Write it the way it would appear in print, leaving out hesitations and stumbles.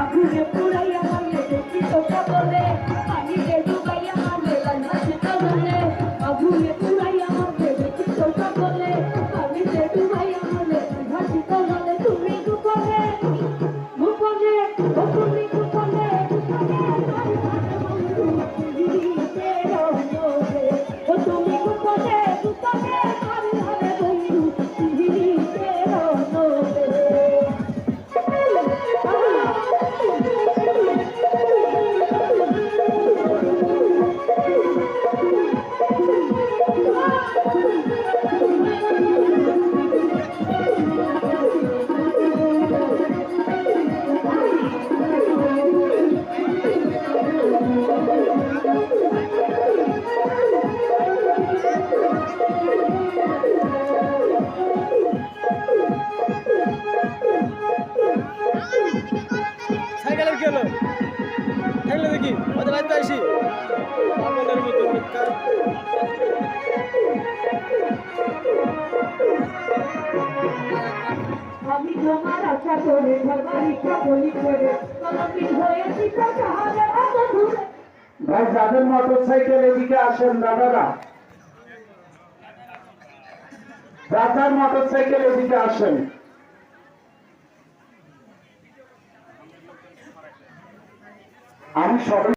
আগুনে পুরাইয়া মারলে দেখি তোটা বলে পানিতে ডুবাইয়া মারলে ভাসিত বলে আগুনে পুরাইয়া মারলে দেখি তোটা বলে পানিতে ডুবাইয়া মারলে ভাসিত বলে তুমি গোপনে গোপনে তুমি গোপনে গোপনে তুমি গোপনে গোপনে সাইকেলের কি হলো থাকলে দেখি ওদের রাখতে আসি আপনাদের মতো আমি তোমার আশা করে ধর্মালিকা বলি করে কলঙ্কিত হয়েছি সকালে অবধূরে ভাই যাদের মোটরসাইকেল এদিকে আসেন দাদারা যাদের মোটরসাইকেল এদিকে আসেন আমি সবাই